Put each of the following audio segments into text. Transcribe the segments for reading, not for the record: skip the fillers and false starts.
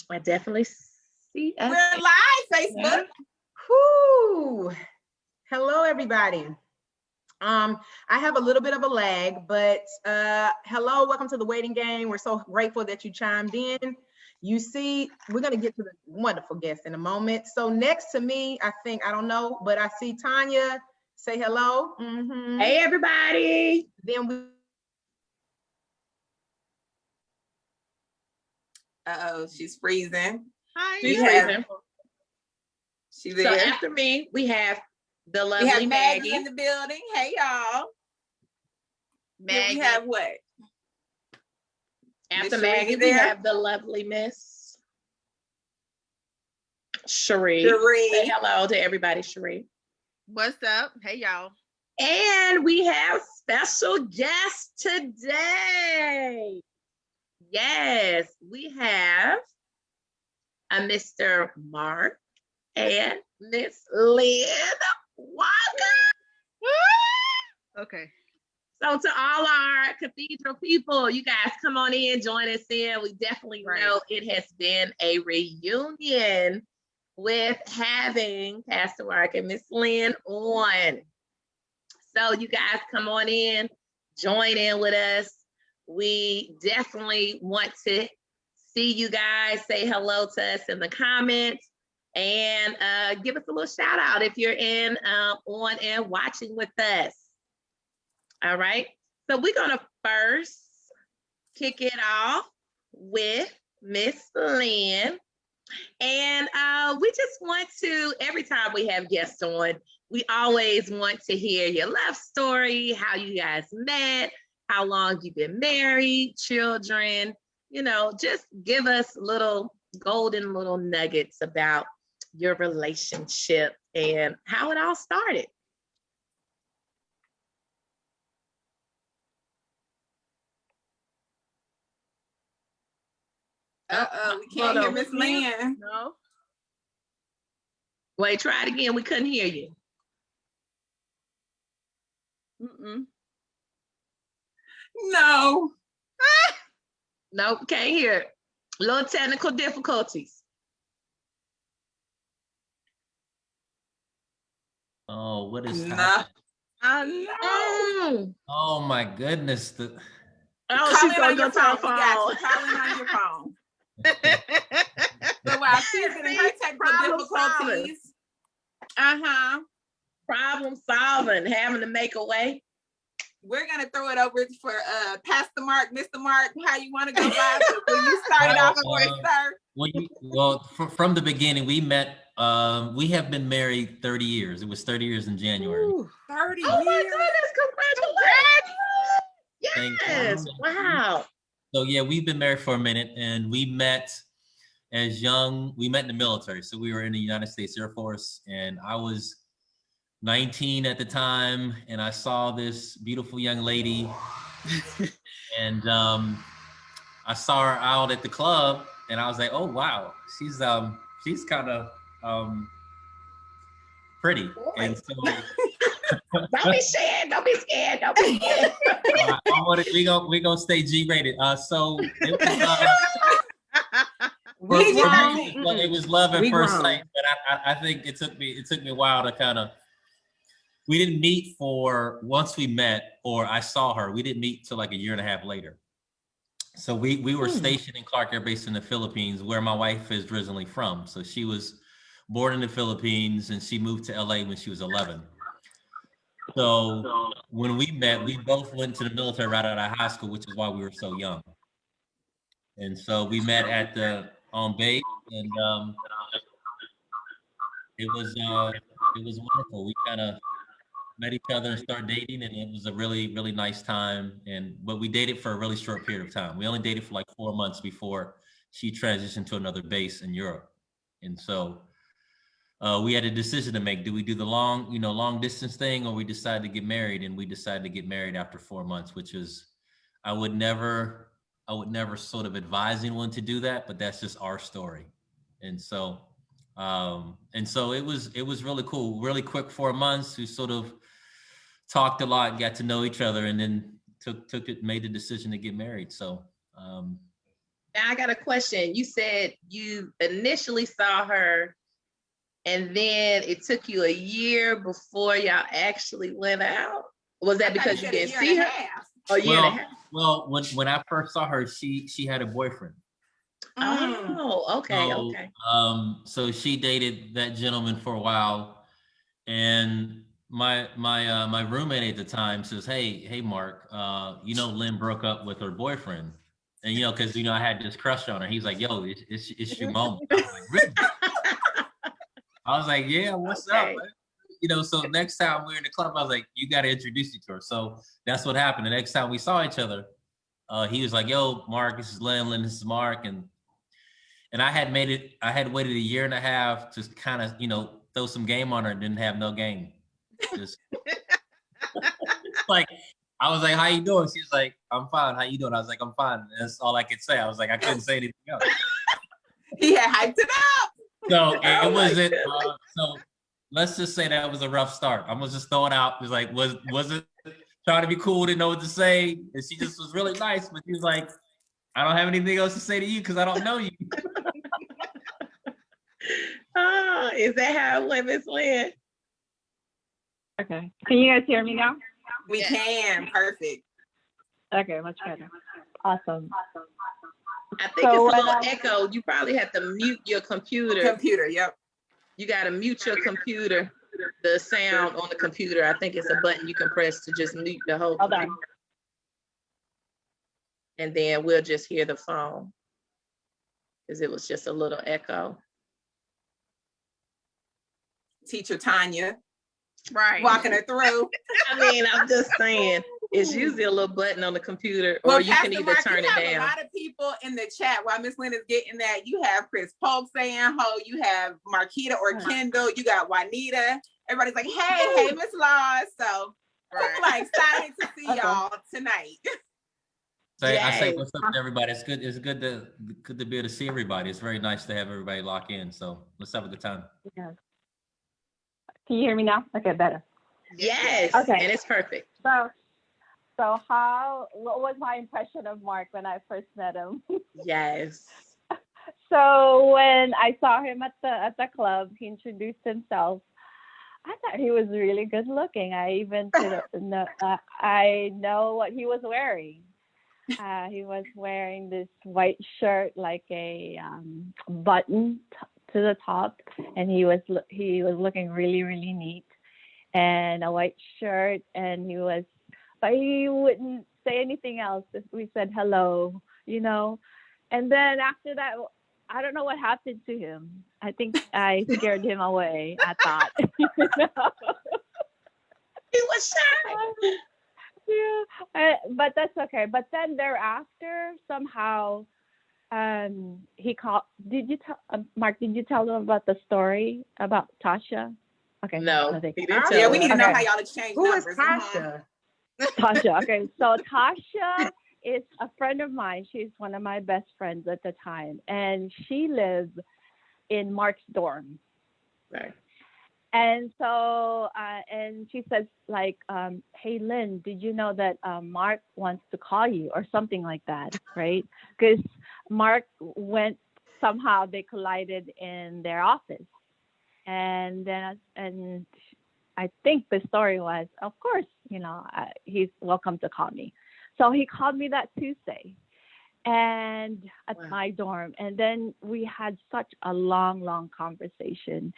I definitely see us. We're live, Facebook. Whoo. Hello, everybody. I have a little bit of a lag, but hello, welcome to the waiting game. We're so grateful that you chimed in. You see, we're going to get to the wonderful guest in a moment. So next to me, I don't know, but I see Tanya. Say hello. Hey, everybody. Then we Uh-oh, she's freezing. Hi. She's freezing. She's So there. after me, we have the We lovely have Maggie Maggie. in the building. Hey, y'all. Then Maggie. we have what? After Miss Maggie, Cherie we there? have the lovely Miss Cherie. Cherie. Say hello to everybody, Cherie. What's up? Hey, y'all. And we have special guests today. Yes, we have a Mr. Mark and Miss Lynn Walker. Okay. So to all our cathedral people, you guys come on in, join us in. We definitely know it has been a reunion with having Pastor Mark and Miss Lynn on. So you guys come on in, join in with us. We definitely want to see you guys. Say hello to us in the comments and give us a little shout out if you're in on and watching with us. All right. So we're going to first kick it off with Miss Lynn. And we just want to, every time we have guests on, we always want to hear your love story, how you guys met, how long you've been married, children, just give us little golden little nuggets about your relationship and how it all started. Uh-oh, we can't hear Miss Lynn. No. Wait, try it again. We couldn't hear you. No. Nope, can't hear it. Little technical difficulties. Oh, what is No. happening? I know. Oh my goodness. Oh, Call she's in gonna on go your to her phone. We got phone. you. Call in on your phone. So while she's getting her technical Problem solving. difficulties. Uh-huh. Problem solving, having to make a way. We're gonna throw it over for Pastor Mark, Mr. Mark. How you want to go live? Will you start it off for us, sir? Well, from the beginning, we met. We have been married 30 years. It was 30 years in January. Ooh, 30 Oh years. my goodness, congratulations. Yes, wow. So yeah, we've been married for a minute, and we met we met in the military. So we were in the United States Air Force, and I was 19 at the time, and I saw this beautiful young lady, and I saw her out at the club, and I was like, oh wow, she's kind of pretty. And so Don't be scared. Don't be scared. Don't be scared. we gonna stay G-rated. So it was love at first sight, but I think it took me a while to kind of. We didn't meet once we met, or I saw her. We didn't meet till like a year and a half later. So we were stationed in Clark Air Base in the Philippines, where my wife is originally from. So she was born in the Philippines, and she moved to LA when she was 11. So when we met, we both went to the military right out of high school, which is why we were so young. And so we met at on base, and it was wonderful. We kind of met each other and started dating, and it was a really, really nice time. But we dated for a really short period of time. We only dated for like 4 months before she transitioned to another base in Europe. And so we had a decision to make. Do we do the long distance thing, or we decided to get married? And we decided to get married after 4 months, which is, I would never sort of advise anyone to do that, but that's just our story. And so it was really cool, really quick 4 months. We sort of talked a lot, got to know each other, and then made the decision to get married. So Now I got a question. You said you initially saw her and then it took you a year before y'all actually went out. Was that because you didn't see her? A year and a half. Well, when I first saw her, she had a boyfriend. Oh, okay, okay. So she dated that gentleman for a while, and my roommate at the time says, "Hey, Mark, Lynn broke up with her boyfriend, and because I had this crush on her." He's like, "Yo, it's your moment." I was like, "Really?" I was like, "Yeah, what's up?" So next time we were in the club, I was like, "You got to introduce you to her." So that's what happened. The next time we saw each other, he was like, "Yo, Mark, this is Lynn. Lynn, this is Mark," and I had waited a year and a half to kind of, throw some game on her. Didn't have no game. Just like, I was like, "How you doing?" She's like, "I'm fine. How you doing?" I was like, "I'm fine." And that's all I could say. I was like, I couldn't say anything else. He had hyped it up. So it wasn't. So let's just say that was a rough start. I'm gonna just throw it out. It was like, was it trying to be cool, didn't know what to say, and she just was really nice. But she's like, "I don't have anything else to say to you because I don't know you." Is that how it went, Miss Lynn? Okay. Can you guys hear me now? We can. Perfect. Okay, much better. Awesome. I think it's a little echo. You probably have to mute your computer. Yep. You got to mute your computer, the sound on the computer. I think it's a button you can press to just mute the whole computer. And then we'll just hear the phone because it was just a little echo. Teacher Tanya. Right. Walking her through. I mean, I'm just saying, it's usually a little button on the computer, or you can either turn it down. A lot of people in the chat while Miss Lynn is getting that. You have Chris Polk saying ho. You have Marquita or Kendall. You got Juanita. Everybody's like, hey, Miss Laws. So I'm excited to see y'all tonight. So I say, what's up to everybody? It's good to be able to see everybody. It's very nice to have everybody lock in. So let's have a good time. Yeah. Can you hear me now? Okay, better. Yes. Okay. And it's perfect. So what was my impression of Mark when I first met him? Yes. So when I saw him at the club, he introduced himself. I thought he was really good looking. I even I know what he was wearing. He was wearing this white shirt, like a button to the top, and he was looking really, really neat, and a white shirt, and but he wouldn't say anything else. We said hello, and then after that, I don't know what happened to him. I think I scared him away. I thought. He was shy. Yeah, but that's okay. But then thereafter, somehow, he called. Did you tell Mark? Did you tell them about the story about Tasha? Okay. No, he didn't tell. Yeah, we need to know how y'all exchange numbers. Who is Tasha? Tasha. Okay, so Tasha is a friend of mine. She's one of my best friends at the time, and she lives in Mark's dorm. Right. And so, and she says, like, hey, Lynn, did you know that Mark wants to call you or something like that, right? Because Mark somehow they collided in their office. And then, and I think the story was, of course, he's welcome to call me. So he called me that Tuesday and at my dorm. And then we had such a long conversation.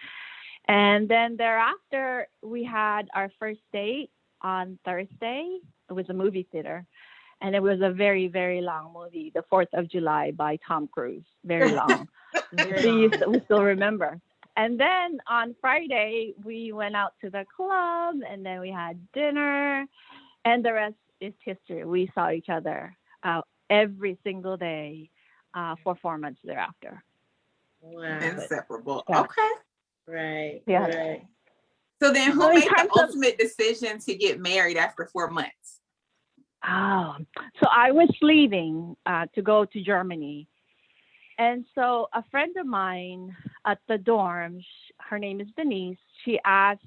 And then thereafter, we had our first date on Thursday. It was a movie theater. And it was a very, very long movie, The 4th of July by Tom Cruise. Very long. We still remember. And then on Friday, we went out to the club, and then we had dinner. And the rest is history. We saw each other every single day for 4 months thereafter. Wow. Inseparable. Yeah. Okay. Right. Yeah. Right. So then who made the ultimate decision to get married after 4 months? Oh, so I was leaving to go to Germany. And so a friend of mine at the dorm, her name is Denise, she asked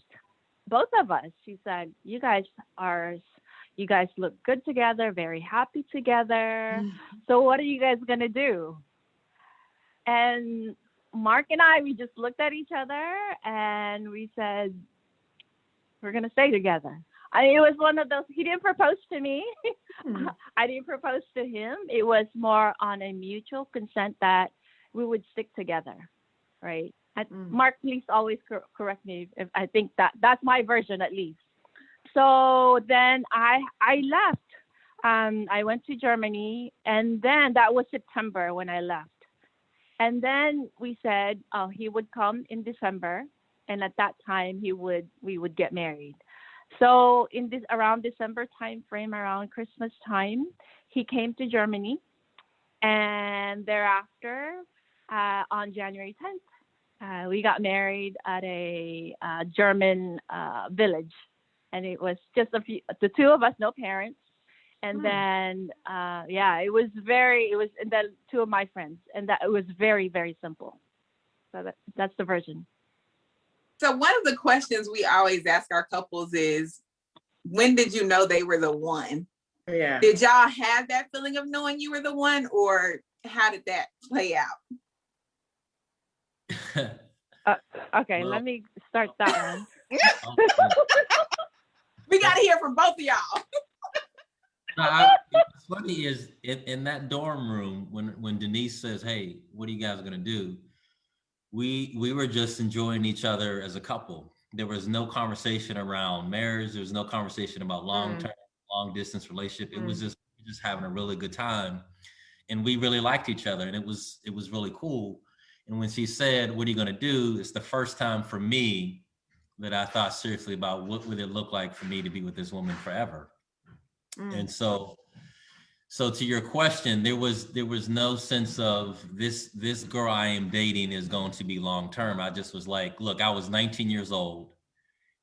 both of us, she said, you guys are, you guys look good together, very happy together. So what are you guys going to do? And Mark and I, we just looked at each other and we said, we're going to stay together. It was one of those, he didn't propose to me. I didn't propose to him. It was more on a mutual consent that we would stick together, right? Mark, please always correct me if I think that's my version at least. So then I left. I went to Germany, and then that was September when I left. And then we said he would come in December, and at that time we would get married. So in this around December time frame, around Christmas time, he came to Germany, and thereafter on January 10th, we got married at a German village, and it was just the two of us, no parents. And then, it was and then two of my friends, and that it was very, very simple. So that's the version. So one of the questions we always ask our couples is, when did you know they were the one? Yeah. Did y'all have that feeling of knowing you were the one, or how did that play out? Okay, let me start that one. We got to hear from both of y'all. What's funny is in that dorm room, when Denise says, "Hey, what are you guys gonna do?" We were just enjoying each other as a couple. There was no conversation around marriage. There was no conversation about long-term, long-distance relationship. It was just having a really good time, and we really liked each other, and it was really cool. And when she said, "What are you gonna do?" It's the first time for me that I thought seriously about what would it look like for me to be with this woman forever. And so to your question, there was no sense of this girl I am dating is going to be long term. I just was like, look, I was 19 years old,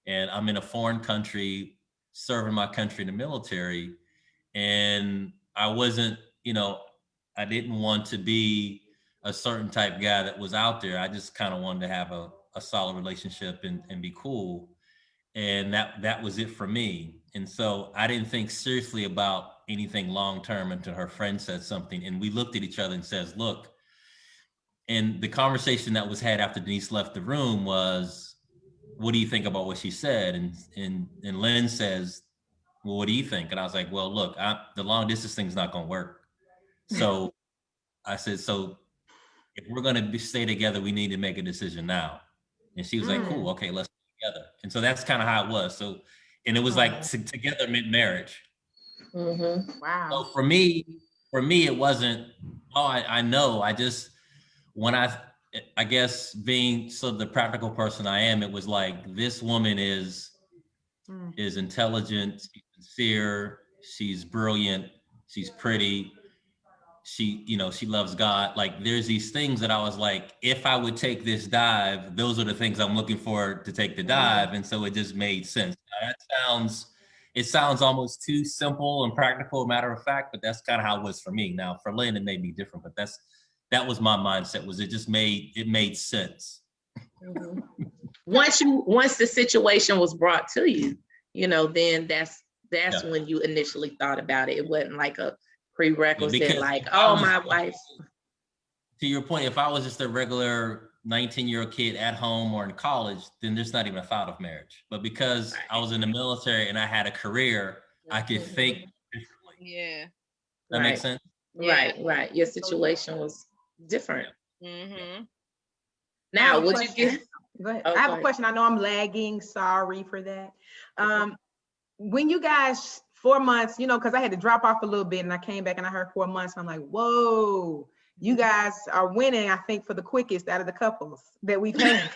and I'm in a foreign country serving my country in the military, and I wasn't, I didn't want to be a certain type guy that was out there. I just kind of wanted to have a solid relationship and be cool. And that was it for me. And so I didn't think seriously about anything long-term until her friend said something. And we looked at each other and says, look, and the conversation that was had after Denise left the room was, what do you think about what she said? And Lynn says, well, what do you think? And I was like, well, look, the long distance thing's not gonna work. So I said, so if we're gonna stay together, we need to make a decision now. And she was like, cool, okay, let's stay together. And so that's kind of how it was. So, and it was like together meant marriage. Wow. So for me, it wasn't, I know. I just, when I guess being the practical person I am, it was like, this woman is intelligent, she's sincere, she's brilliant, she's pretty, she loves God. Like, there's these things that I was like, if I would take this dive, those are the things I'm looking for to take the dive. And so it just made sense. Now, it sounds almost too simple and practical, matter of fact, but that's kind of how it was for me. Now for Lynn, it may be different, but that was my mindset. It made sense. Once the situation was brought to you, then that's when you initially thought about it. It wasn't like a prerequisite, like, my wife. To your point, if I was just a regular 19-year-old kid at home or in college, then there's not even a thought of marriage. But because I was in the military and I had a career, I could think differently. Yeah. That makes sense? Right. Your situation was different. Now, would you give? Go ahead. I have a question. I know I'm lagging. Sorry for that. When you guys 4 months, because I had to drop off a little bit and I came back and I heard 4 months. And I'm like, whoa, you guys are winning, I think, for the quickest out of the couples that we've had.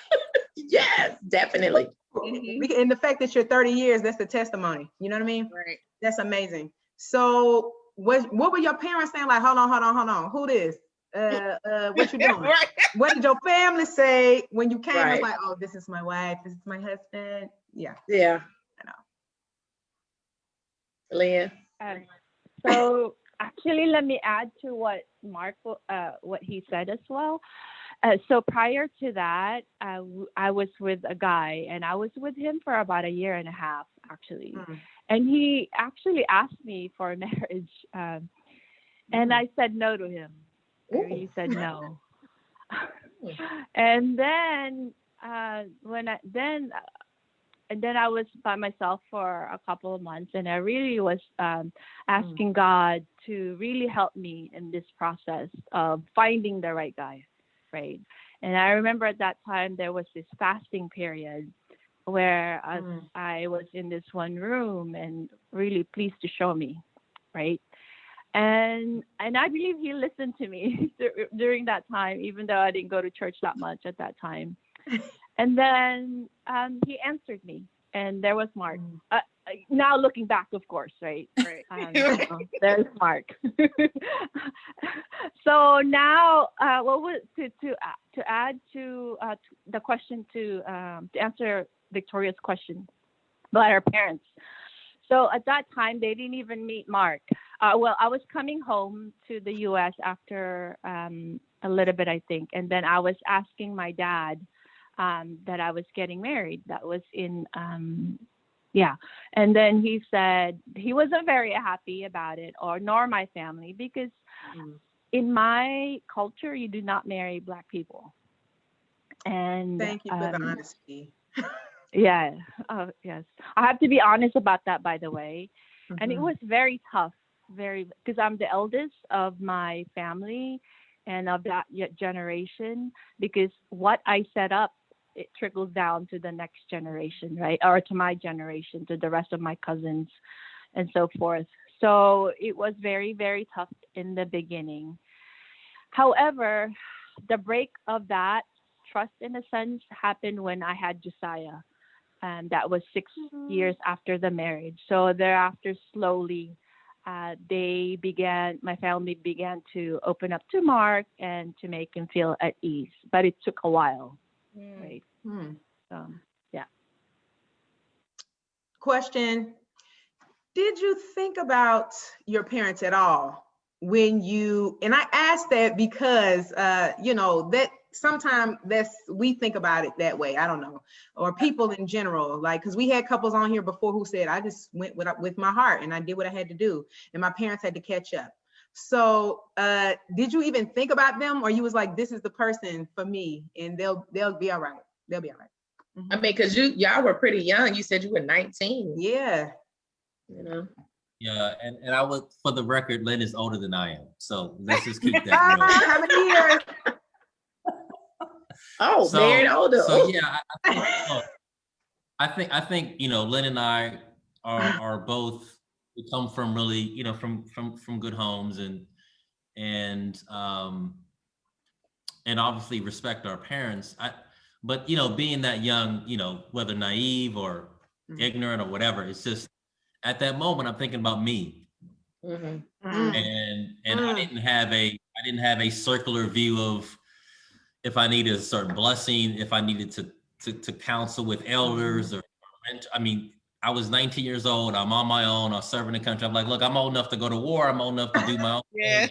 Yes, definitely. And the fact that you're 30 years, that's the testimony. You know what I mean? Right. That's amazing. So what were your parents saying? Like, hold on. Who this? What you doing? Right. What did your family say when you came? Right. It's like, oh, this is my wife. This is my husband. Yeah. I know. Lynn? So actually, let me add to what Mark, what he said as well. So prior to that, I was with a guy, and I was with him for about 1.5 years, actually. And he actually asked me for marriage, and I said no to him. I really said no. And then and then I was by myself for a couple of months, and I really was asking God to really help me in this process of finding the right guy, right? And I remember at that time there was this fasting period where I was in this one room and really pleased to show me, right? And I believe he listened to me during that time, even though I didn't go to church that much at that time. And then he answered me, and there was Mark. Now looking back, of course, right? There's Mark. So now, what was to add to the question to answer Victoria's question about our parents. So at that time, they didn't even meet Mark. Well, I was coming home to the U.S. after a little bit, I think, and then I was asking my dad that I was getting married. That was in, and then he said he wasn't very happy about it, nor my family, because in my culture, you do not marry Black people. And thank you for the honesty. Yeah. Yes. I have to be honest about that, by the way. And it was very tough, because I'm the eldest of my family and of that generation, because what I set up, it trickles down to the next generation, right? Or to my generation, to the rest of my cousins and so forth. So it was very, very tough in the beginning. However, the break of that trust, in a sense, happened when I had Josiah. And that was 6 years after the marriage. So thereafter, slowly, my family began to open up to Mark and to make him feel at ease. But it took a while, right? Yeah. Question: did you think about your parents at all when and I asked that because, that sometimes we think about it that way. I don't know, or people in general, like, because we had couples on here before who said, I just went with my heart and I did what I had to do, and my parents had to catch up. So did you even think about them, or you was like, this is the person for me and they'll be all right? They'll be all right. I mean, because y'all were pretty young. You said you were 19. Yeah. Yeah, and I would, for the record, Lynn is older than I am. So let's just keep that real. How many years? Married older. So yeah, I think Lynn and I are both, we come from really, from good homes, and obviously respect our parents. But being that young, whether naive or ignorant or whatever, it's just at that moment I'm thinking about me. And I didn't have a circular view of if I needed a certain blessing, if I needed to counsel with elders or I mean, I was 19 years old. I'm on my own. I'm serving the country. I'm like, look, I'm old enough to go to war. I'm old enough to do my own thing.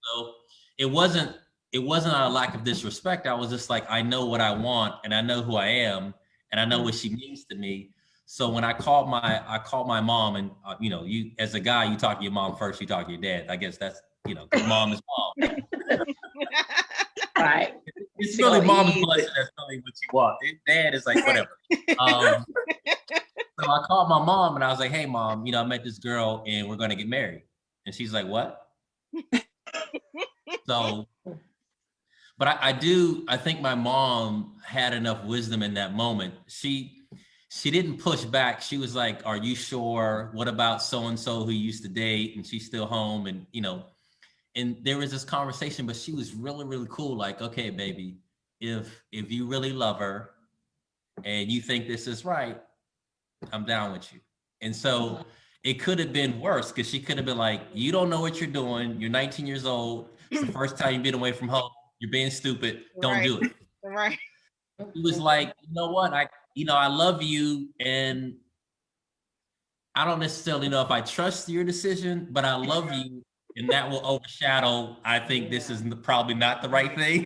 So it wasn't out of lack of disrespect. I was just like, I know what I want, and I know who I am, and I know what she means to me. So when I called my mom, and you as a guy, you talk to your mom first. You talk to your dad. I guess that's because mom is mom. Right. It's really mom's blessing. That's really what you want. Dad is like whatever. So I called my mom and I was like, "Hey, mom, I met this girl and we're gonna get married." And she's like, "What?" So, but I think my mom had enough wisdom in that moment. She didn't push back. She was like, "Are you sure? What about so and so who you used to date and she's still home?" And and there was this conversation, but she was really, really cool. Like, okay, baby, if you really love her and you think this is right, I'm down with you. And so it could have been worse, because she could have been like, you don't know what you're doing. You're 19 years old. It's the first time you've been away from home. You're being stupid. Don't do it. Right. He was like, you know what? I love you, and I don't necessarily know if I trust your decision, but I love you. And that will overshadow, I think this is probably not the right thing.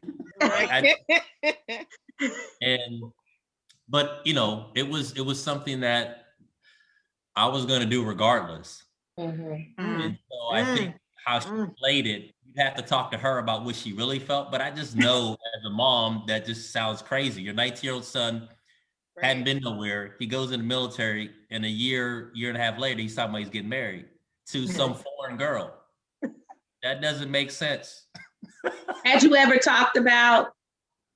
But it was something that I was going to do regardless. Mhm. And so I think how she played it, you'd have to talk to her about what she really felt. But I just know as a mom, that just sounds crazy. Your 19-year-old son hadn't been nowhere. He goes in the military, and a year and a half later, he's talking about he's getting married to some foreign girl. That doesn't make sense. Had you ever talked about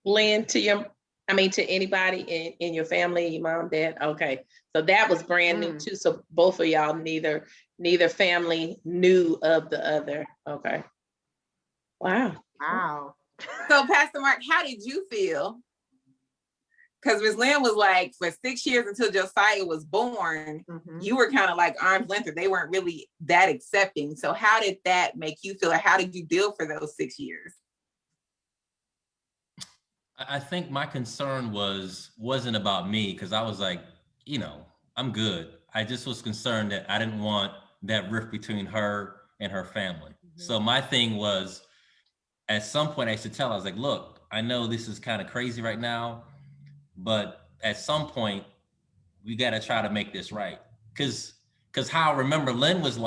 Lynn to anybody in your family, your mom, dad? Okay. So that was brand new too. So both of y'all, neither family knew of the other. Okay. Wow. Wow. So Pastor Mark, how did you feel? Because Ms. Lynn was like, for 6 years until Josiah was born, you were kind of like arm's length, or they weren't really that accepting. So how did that make you feel? Or how did you deal for those 6 years? I think my concern wasn't about me, because I was like, I'm good. I just was concerned that I didn't want that rift between her and her family. So my thing was, at some point I should tell her, I was like, look, I know this is kind of crazy right now, but at some point we got to try to make this right. Because how I remember Lynn is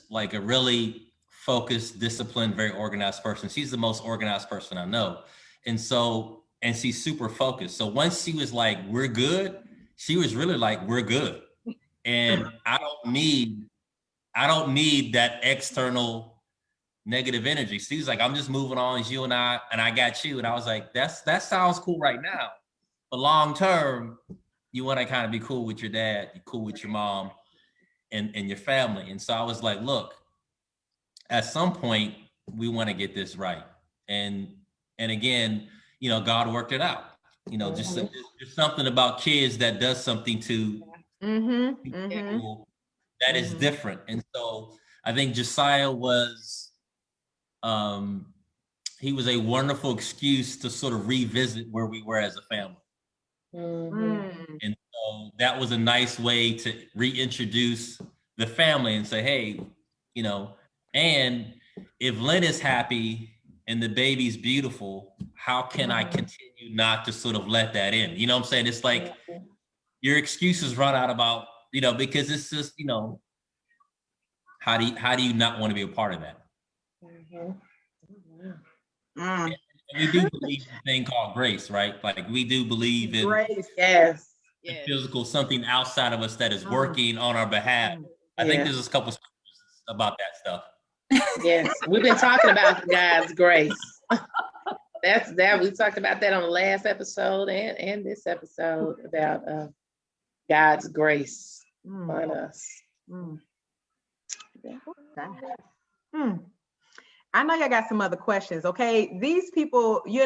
like a really focused, disciplined, very organized person. She's the most organized person I know. And she's super focused. So once she was like, we're good, she was really like, we're good. And I don't need that external negative energy. She's like, I'm just moving on as you and I got you. And I was like, that sounds cool right now. But long term, you want to kind of be cool with your dad, you're cool with your mom and your family. And so I was like, look, at some point we want to get this right. And again, God worked it out. Just something about kids that does something to people that is different. And so I think Josiah was, he was a wonderful excuse to sort of revisit where we were as a family. And so that was a nice way to reintroduce the family and say, hey, and if Lynn is happy and the baby's beautiful, how can I continue not to sort of let that in? You know what I'm saying? It's like your excuses run out about, because it's just, how do you not want to be a part of that? And we do believe in a thing called grace, right? Like we do believe in Grace. Yes. physical, something outside of us that is working on our behalf. I think there's a couple scriptures about that stuff. Yes, we've been talking about God's grace. That's that. We talked about that on the last episode and this episode about God's grace on us. I know y'all got some other questions, okay? These people, we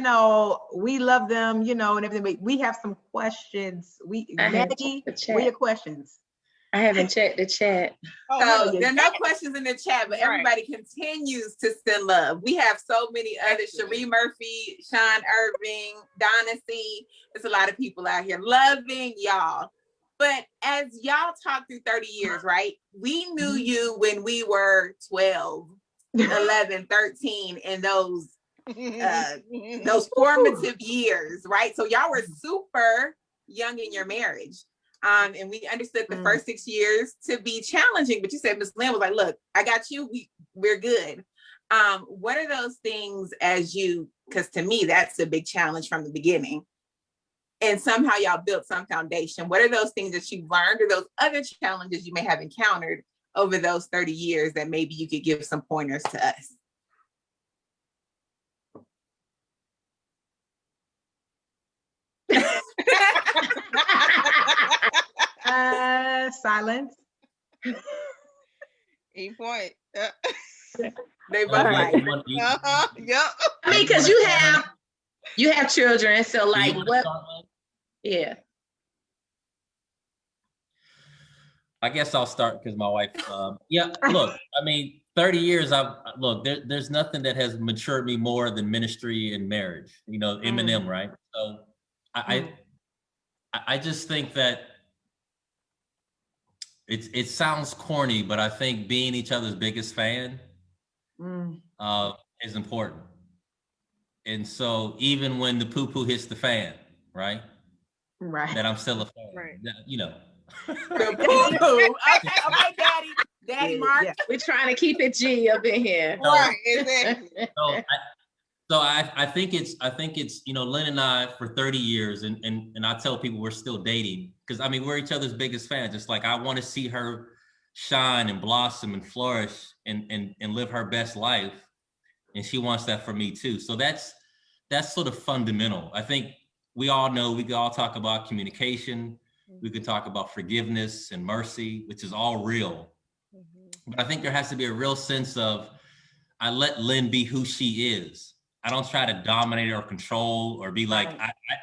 love them, and everything, but we have some questions. Maggie, what are your questions? I haven't checked the chat. So there are no questions in the chat, but everybody continues to send love. We have so many others: Cherie Murphy, Sean Irving, Donna C. There's a lot of people out here loving y'all. But as y'all talk through 30 years, right? We knew you when we were 12, 11, 13, and those formative years, right? So y'all were super young in your marriage. And we understood the first 6 years to be challenging, but you said Ms. Lynn was like, look, I got you, we're good. What are those things because to me, that's a big challenge from the beginning. And somehow y'all built some foundation. What are those things that you've learned, or those other challenges you may have encountered over those 30 years that maybe you could give some pointers to us? Silence. E point. They both right. Yep. I mean, because you have children, so like what? Yeah. I guess I'll start because my wife. Look, I mean, 30 years. There's nothing that has matured me more than ministry and marriage. Eminem, right? So I just think that it sounds corny, but I think being each other's biggest fan is important. And so even when the poo-poo hits the fan, right? That I'm still a fan. Right. The poo-poo. Okay, Daddy Yeah, Mark. yeah. We're trying to keep it G up in here. Right, exactly. So I think it's Lynn and I for 30 years and I tell people we're still dating because I mean we're each other's biggest fans. It's like I want to see her shine and blossom and flourish and live her best life, and she wants that for me too. So that's sort of fundamental. I think we all know we can all talk about communication, we could talk about forgiveness and mercy, which is all real. But I think there has to be a real sense of I let Lynn be who she is. I don't try to dominate or control or be like,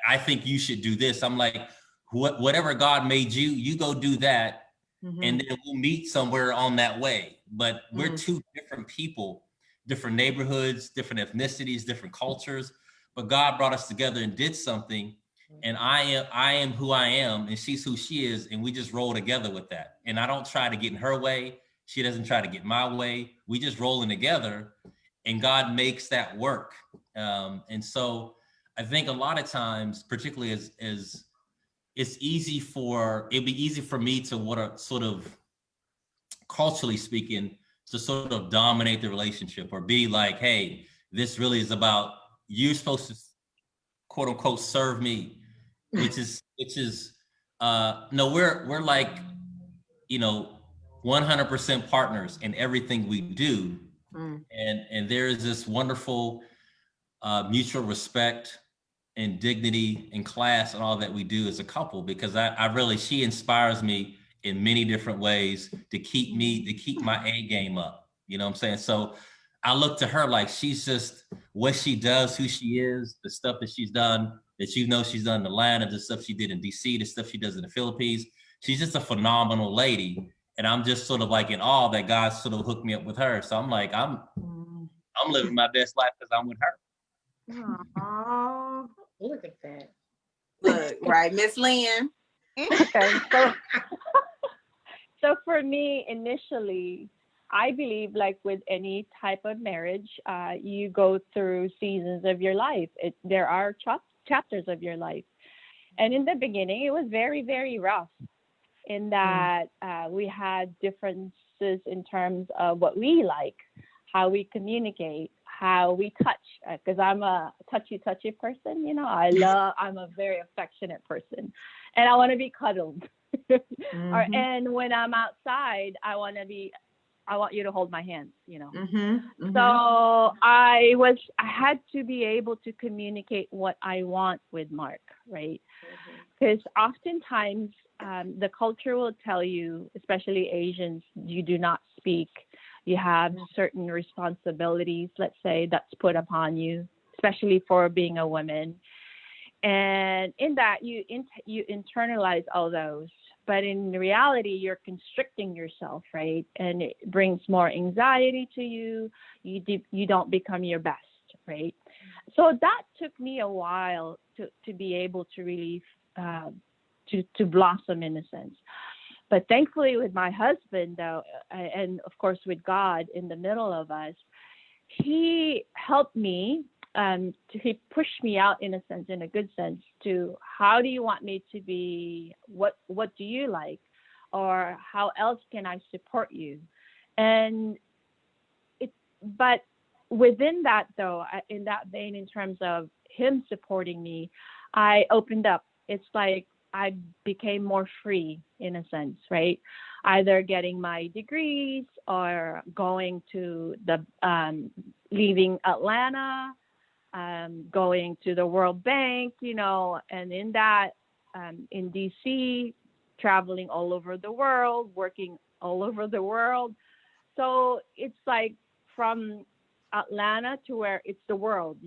I think you should do this. I'm like, whatever God made you, you go do that. And then we'll meet somewhere on that way. But we're two different people, different neighborhoods, different ethnicities, different cultures. But God brought us together and did something. And I am who I am, and she's who she is, and we just roll together with that. And I don't try to get in her way. She doesn't try to get my way. We just rolling together, and God makes that work. And so I think a lot of times, particularly as it'd be easy for me to what sort of culturally speaking, to sort of dominate the relationship or be like, hey, this really is about you're supposed to quote unquote serve me, which is no, we're like 100% partners in everything we do. And there is this wonderful mutual respect and dignity and class and all that we do as a couple, because I really, she inspires me in many different ways to keep my A game up. You know what I'm saying? So I look to her like she's just what she does, who she is, the stuff that she's done, that she's done in Atlanta, the stuff she did in DC, the stuff she does in the Philippines. She's just a phenomenal lady. And I'm just sort of like in awe that God sort of hooked me up with her. So I'm like, I'm living my best life because I'm with her. Aww. Look at that. Look, right, Miss Lynn. Okay, so for me, initially, I believe like with any type of marriage, you go through seasons of your life. There are chapters of your life. And in the beginning, it was very, very rough in that we had differences in terms of what we like, how we communicate, how we touch, because I'm a touchy person, I'm a very affectionate person, and I want to be cuddled. And when I'm outside, I want you to hold my hands, So I had to be able to communicate what I want with Mark, right? Because oftentimes the culture will tell you, especially Asians, you do not speak. You have certain responsibilities, let's say, that's put upon you, especially for being a woman. And in that, you internalize all those. But in reality, you're constricting yourself, right? And it brings more anxiety to you. You don't become your best, right? So that took me a while to be able to really to blossom in a sense. But thankfully with my husband, though, and of course with God in the middle of us, he helped me. He pushed me out in a sense, in a good sense, to how do you want me to be? What do you like? Or how else can I support you? But within that, though, in that vein, in terms of him supporting me, I opened up. It's like I became more free in a sense, right? Either getting my degrees or going to leaving Atlanta, going to the World Bank, and in that, in DC, traveling all over the world, working all over the world. So it's like from Atlanta to where it's the world,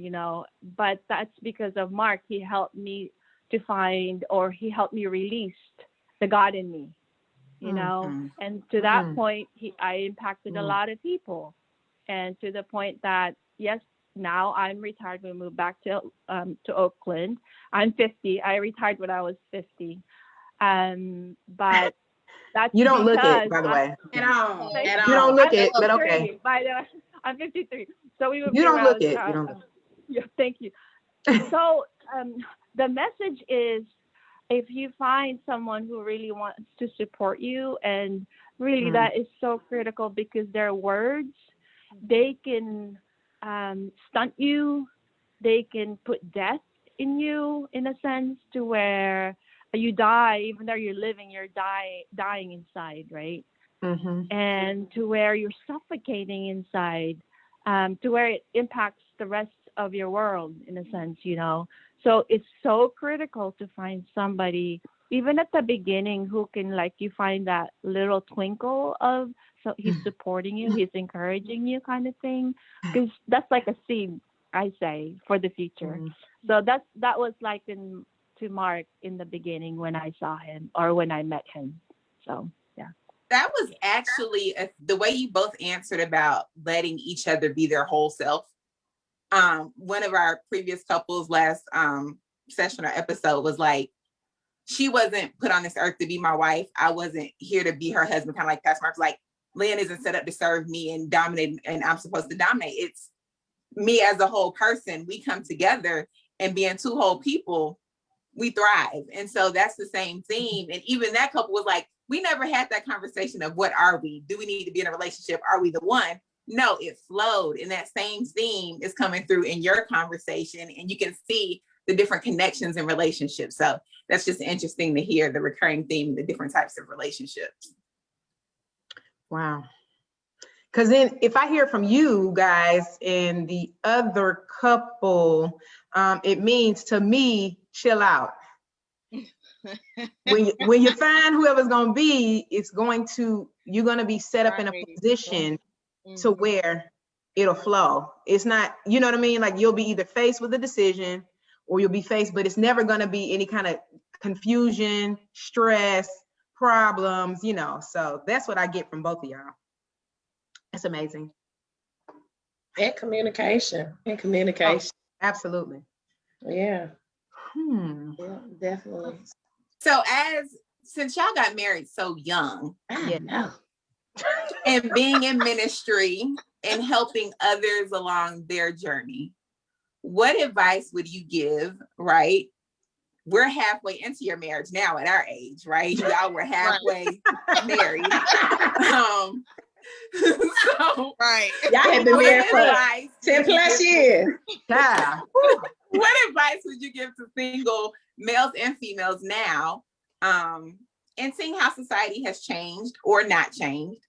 but that's because of Mark. He helped me to find, or he helped me release the God in me, and to that point, I impacted a lot of people, and to the point that, yes, now I'm retired. We moved back to Oakland. I'm 50. I retired when I was 50. But that's you don't look it, by the way. At all. You don't look it, but okay. By the way, I'm 53. So we would you don't look it. You don't look. Yeah, thank you. So the message is, if you find someone who really wants to support you, and really that is so critical, because their words, they can stunt you, they can put death in you, in a sense, to where you die, even though you're living, you're dying inside, right? And to where you're suffocating inside, to where it impacts the rest of your world, in a sense, you know. So it's so critical to find somebody, even at the beginning, who can, like, you find that little twinkle of, so he's supporting you, he's encouraging you, kind of thing, because that's like a seed, I say, for the future. So that was like to Mark in the beginning when I saw him, or when I met him. So yeah. That was actually the way you both answered about letting each other be their whole self. One of our previous couples last session or episode was like, she wasn't put on this earth to be my wife. I wasn't here to be her husband, kind of like Pastor Mark's like, Lynn isn't set up to serve me and dominate, and I'm supposed to dominate. It's me as a whole person. We come together, and being two whole people, we thrive. And so that's the same theme. And even that couple was like, we never had that conversation of what are we? Do we need to be in a relationship? Are we the one? No, it flowed. And that same theme is coming through in your conversation, and you can see the different connections and relationships. So that's just interesting to hear the recurring theme, the different types of relationships. Wow. Because then if I hear from you guys and the other couple, it means to me, chill out. when you find whoever's going to be, you're going to be set up in a position to where it'll flow. It's not, you know what I mean? Like, you'll be either faced with a decision, or you'll be faced, but it's never going to be any kind of confusion, stress, problems, you know. So that's what I get from both of y'all. It's amazing. And communication. Oh, absolutely. Yeah. Yeah, definitely. So since y'all got married so young, know. and being in ministry and helping others along their journey, what advice would you give, right? We're halfway into your marriage now at our age, right? Y'all were halfway married. So, Right. Y'all have been married for 10 plus years. Yeah. What advice would you give to single males and females now, and seeing how society has changed or not changed,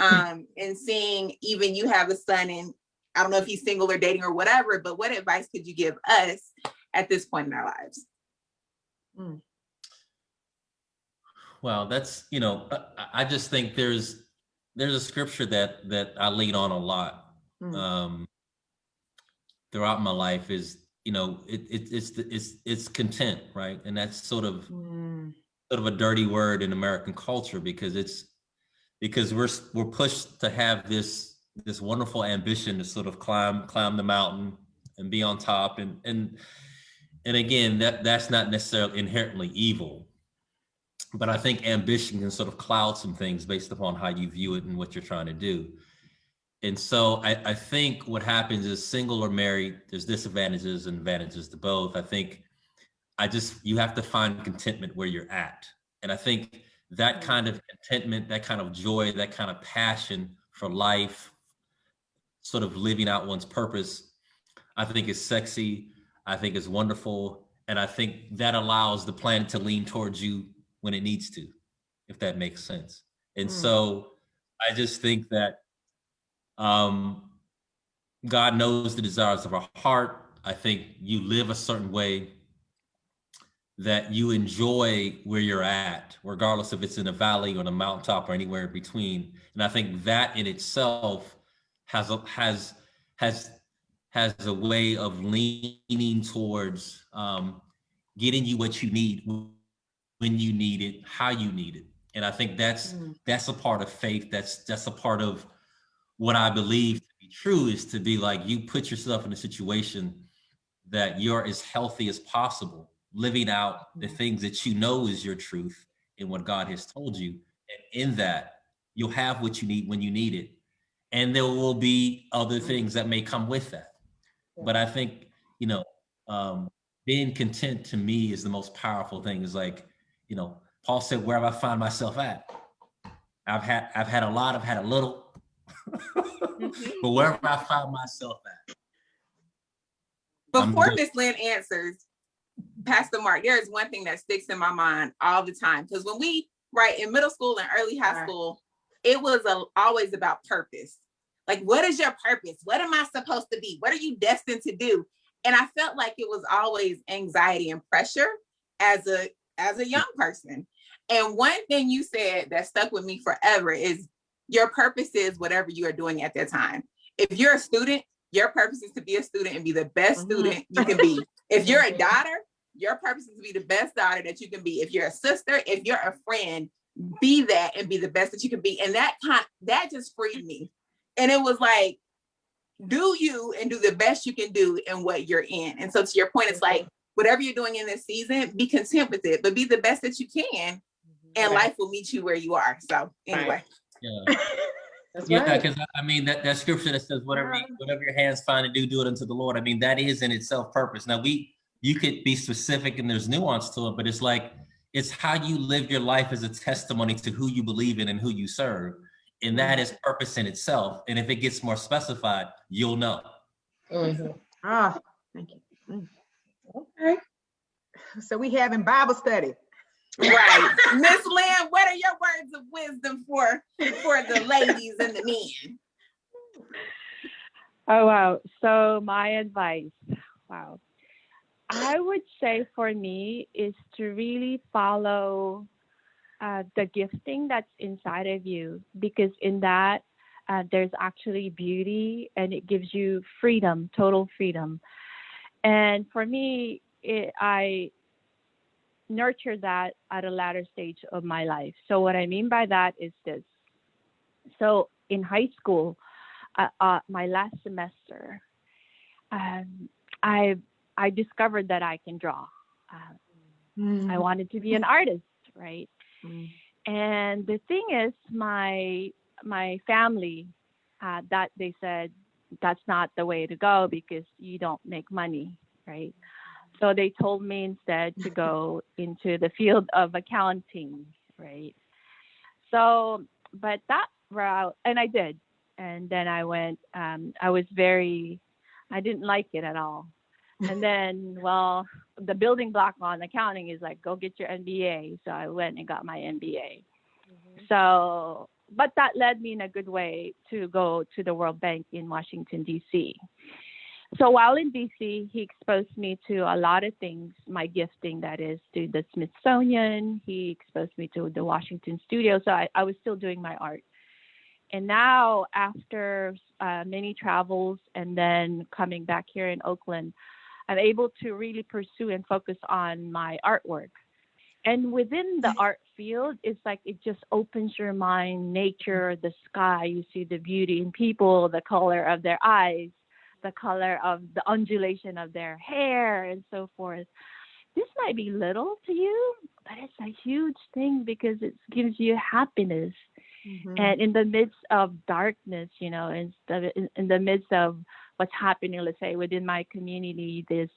and seeing, even you have a son, and I don't know if he's single or dating or whatever, but what advice could you give us at this point in our lives? Well, that's, I just think there's a scripture that I lean on a lot throughout my life, is, it's content, right? And that's sort of a dirty word in American culture, because we're pushed to have this wonderful ambition to sort of climb the mountain and be on top, and again, that's not necessarily inherently evil, but I think ambition can sort of cloud some things based upon how you view it and what you're trying to do. And so I think what happens is, single or married, there's disadvantages and advantages to both. I think you have to find contentment where you're at. And I think that kind of contentment, that kind of joy, that kind of passion for life, sort of living out one's purpose, I think is sexy. I think is wonderful. And I think that allows the planet to lean towards you when it needs to, if that makes sense. And so I just think that God knows the desires of our heart. I think you live a certain way that you enjoy where you're at, regardless if it's in a valley or on a mountaintop or anywhere in between. And I think that in itself has a way of leaning towards getting you what you need, when you need it, how you need it. And I think that's a part of faith. That's a part of what I believe to be true, is to be like, you put yourself in a situation that you're as healthy as possible, living out the things that you know is your truth and what God has told you. And in that, you'll have what you need when you need it. And there will be other things that may come with that. But I think, being content to me is the most powerful thing. Is like, you know, Paul said, wherever I find myself at, I've had a lot, I've had a little, but wherever I find myself at, Before Miss Lynn answers, Pastor Mark, there is one thing that sticks in my mind all the time. Because when we, right, in middle school and early high school, it was always about purpose. Like, what is your purpose? What am I supposed to be? What are you destined to do? And I felt like it was always anxiety and pressure as a young person. And one thing you said that stuck with me forever is your purpose is whatever you are doing at that time. If you're a student, your purpose is to be a student and be the best student you can be. If you're a daughter, your purpose is to be the best daughter that you can be. If you're a sister, if you're a friend, be that and be the best that you can be. And that just freed me. And it was like, do you and do the best you can do in what you're in. And so to your point, it's like, whatever you're doing in this season, be content with it, but be the best that you can. And life will meet you where you are. So anyway. Yeah. Yeah, because I mean that scripture that says whatever your hands find to do it unto the Lord. I mean, that is in itself purpose. Now you could be specific and there's nuance to it, but it's like it's how you live your life as a testimony to who you believe in and who you serve. And that is purpose in itself. And if it gets more specified, you'll know. Oh, thank you. Okay. So we having Bible study. Right. Miss Lynn, what are your words of wisdom for the ladies and the men? Oh, wow. So my advice, wow. I would say for me is to really follow the gifting that's inside of you, because in that there's actually beauty and it gives you freedom, total freedom. And for me, I nurture that at a latter stage of my life. So what I mean by that is this. So in high school, my last semester, I discovered that I can draw. I wanted to be an artist, right? And the thing is, my family, that they said that's not the way to go because you don't make money, right? So they told me instead to go into the field of accounting, right? So, but that route, and I did. And then I went, I didn't like it at all. And then, well, the building block on accounting is like, go get your MBA. So I went and got my MBA. So, but that led me in a good way to go to the World Bank in Washington, D.C. So while in DC, he exposed me to a lot of things, my gifting, that is, to the Smithsonian. He exposed me to the Washington studio. So I was still doing my art. And now, after many travels and then coming back here in Oakland, I'm able to really pursue and focus on my artwork. And within the art field, it's like it just opens your mind, nature, the sky. You see the beauty in people, the color of their eyes, the color of the undulation of their hair, and so forth. This might be little to you, but it's a huge thing because it gives you happiness. And in the midst of darkness, you know, in the midst of what's happening, let's say within my community, there's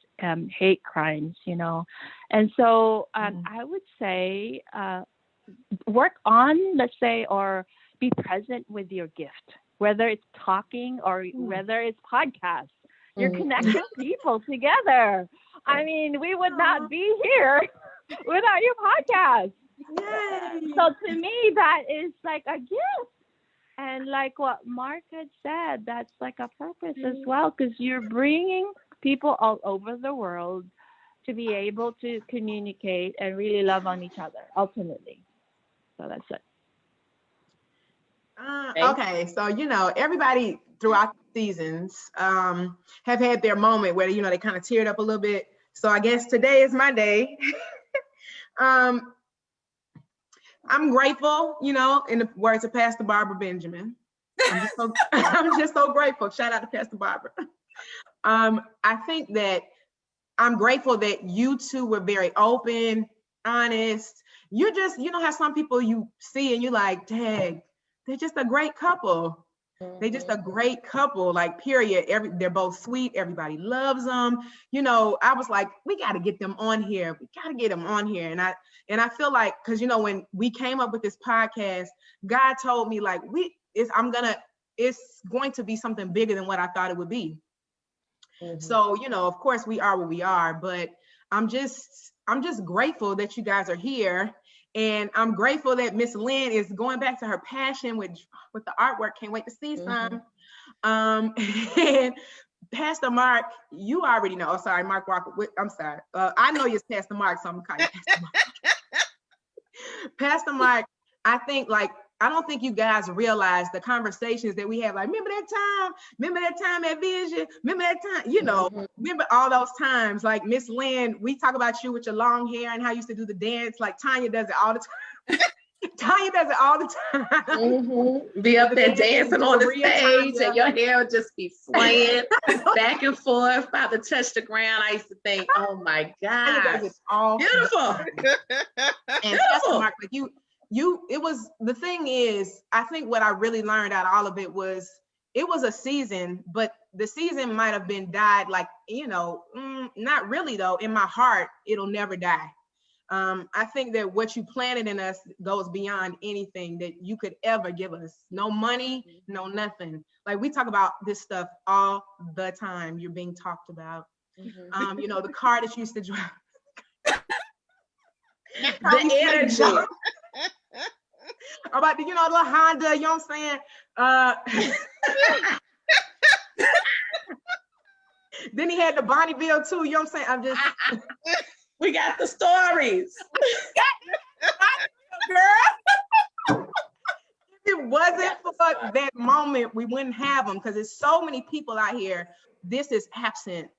hate crimes, you know. And so I would say work on, let's say, or be present with your gift, whether it's talking or whether it's podcasts. You're connecting people together. I mean, we would not be here without your podcast. Yay. So to me, that is like a gift. And like what Mark had said, that's like a purpose as well, because you're bringing people all over the world to be able to communicate and really love on each other, ultimately. So that's it. Okay, so, you know, everybody throughout the seasons have had their moment where, you know, they kind of teared up a little bit. So I guess today is my day. I'm grateful, you know, in the words of Pastor Barbara Benjamin. I'm just so grateful. Shout out to Pastor Barbara. I think that I'm grateful that you two were very open, honest. You're just, you know how some people you see and you're like, dang, they're just a great couple. They just a great couple, like period. They're both sweet. Everybody loves them. You know, I was like, we got to get them on here. We got to get them on here. And I feel like, cause you know, when we came up with this podcast, God told me like, it's going to be something bigger than what I thought it would be. So, you know, of course we are what we are, but I'm just grateful that you guys are here. And I'm grateful that Miss Lynn is going back to her passion with the artwork. Can't wait to see some. And Pastor Mark, you already know. Oh, sorry, Mark Walker. I'm sorry. I know you're Pastor Mark, so I'm gonna call you Pastor Mark. Pastor Mark, I don't think you guys realize the conversations that we have. Like, remember that time at Vision? Remember that time? You know, remember all those times. Like Miss Lynn, we talk about you with your long hair and how you used to do the dance. Like Tanya does it all the time. Tanya does it all the time. Be up there dancing on the stage and your hair would just be swaying back and forth, about to touch the ground. I used to think, oh my God, beautiful. And Pastor Mark, like it was, the thing is, I think what I really learned out of all of it was a season, but the season might have been died, like, you know, not really though. In my heart, it'll never die. I think that what you planted in us goes beyond anything that you could ever give us. No money, no nothing. Like we talk about this stuff all the time. You're being talked about. You know, the car that you used to drive. The energy. About the, you know, little Honda, you know what I'm saying? Then he had the Bonneville too, you know what I'm saying? I'm just we got the stories. Girl. If it wasn't for that moment, we wouldn't have them, because there's so many people out here. This is absent.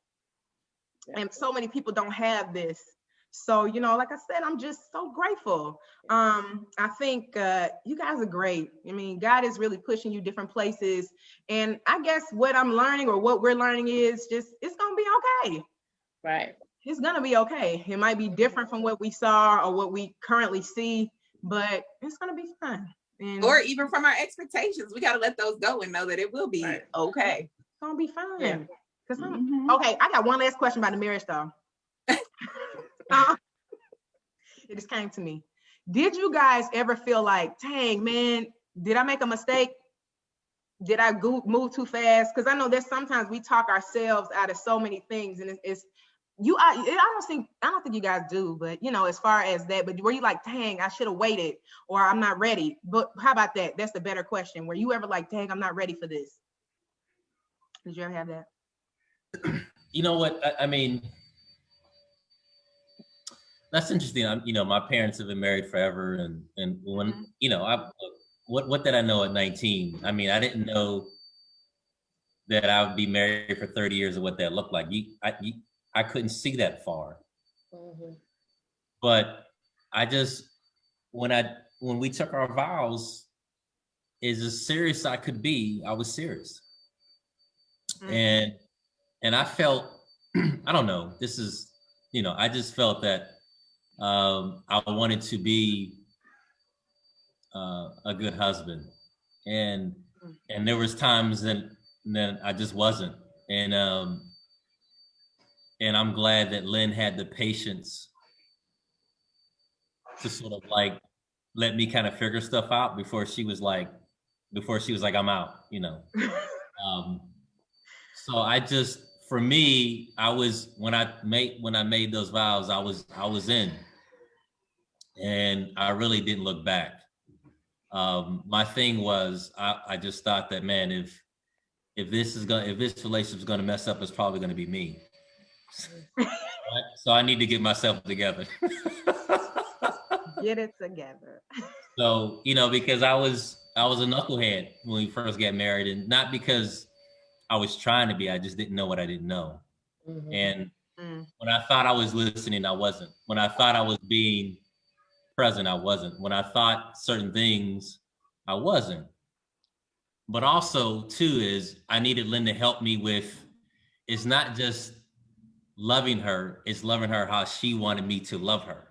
And so many people don't have this. So, you know, like I said, I'm just so grateful. I think you guys are great. I mean, God is really pushing you different places. And I guess what I'm learning, or what we're learning, is just, it's going to be okay. Right. It's going to be okay. It might be different from what we saw or what we currently see, but it's going to be fun. And or even from our expectations, we got to let those go and know that it will be okay. It's going to be fun. Yeah. Okay, I got one last question about the marriage though. It just came to me. Did you guys ever feel like, dang man, did I make a mistake? Did I move too fast? Because I know there's sometimes we talk ourselves out of so many things, and I don't think you guys do, but you know, as far as that, but were you like, dang, I should have waited, or I'm not ready? But how about that? That's the better question. Were you ever like, dang, I'm not ready for this? Did you ever have that? You know what? I mean, that's interesting. You know, my parents have been married forever, and when you know, what did I know at 19? I mean, I didn't know that I would be married for 30 years and what that looked like. I couldn't see that far. But I just, when we took our vows, as serious I could be, I was serious. And I felt, I don't know, this is, you know, I just felt that I wanted to be a good husband. And there was times that I just wasn't. And I'm glad that Lynn had the patience to sort of like let me kind of figure stuff out before she was like, I'm out, you know. So I just, for me, I was, when I made those vows, I was in, and I really didn't look back. My thing was, I just thought that, man, if this relationship is gonna mess up, it's probably gonna be me. So I need to get myself together. Get it together. So, you know, because I was a knucklehead when we first got married, and not because I was trying to be, I just didn't know what I didn't know. And when I thought I was listening, I wasn't. When I thought I was being present, I wasn't. When I thought certain things, I wasn't. But also, too, is I needed Lynn to help me with, it's not just loving her, it's loving her how she wanted me to love her.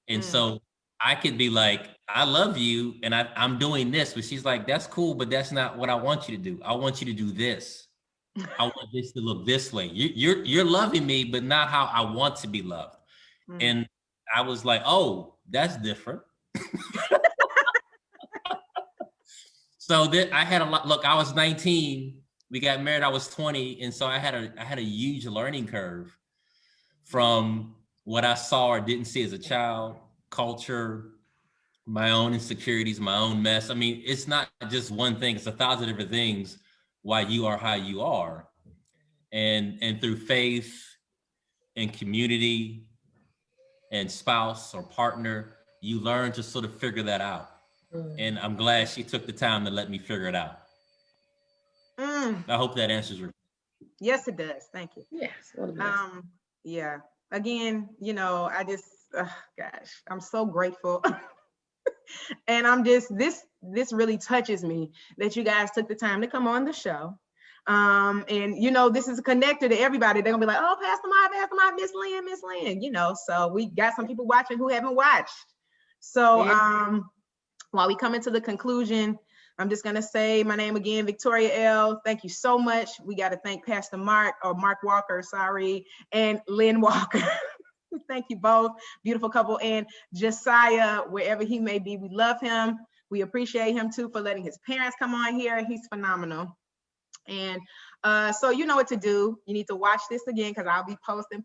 And so I could be like, I love you and I'm doing this, but she's like, that's cool, but that's not what I want you to do. I want you to do this. I want this to look this way. You're loving me, but not how I want to be loved. And I was like, oh, that's different. So then I had a lot. Look, I was 19. We got married. I was 20, and so I had a huge learning curve from what I saw or didn't see as a child, culture, my own insecurities, my own mess. I mean, it's not just one thing, it's 1,000 different things why you are how you are. And through faith and community and spouse or partner, you learn to sort of figure that out. And I'm glad she took the time to let me figure it out. I hope that answers your question. Yes, it does. Thank you. Yes. Yeah. Again, you know, I just, gosh, I'm so grateful. And I'm just, this really touches me that you guys took the time to come on the show. And you know, this is connected to everybody. They're gonna be like, oh, Pastor Mike, Miss Lynn, you know, so we got some people watching who haven't watched. So while we come into the conclusion, I'm just gonna say my name again, Victoria L. Thank you so much. We got to thank Pastor Mark Walker, and Lynn Walker. Thank you both, beautiful couple, and Josiah, wherever he may be. We love him. We appreciate him too for letting his parents come on here. He's phenomenal. And so you know what to do. You need to watch this again because I'll be posting.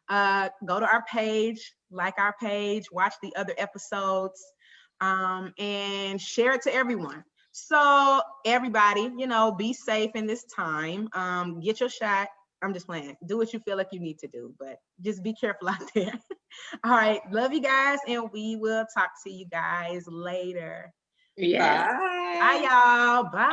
Go to our page, like our page, watch the other episodes, and share it to everyone. So everybody, you know, be safe in this time. Get your shot. I'm just playing. Do what you feel like you need to do, but just be careful out there. All right. Love you guys, and we will talk to you guys later. Yeah. Bye. Bye, y'all. Bye.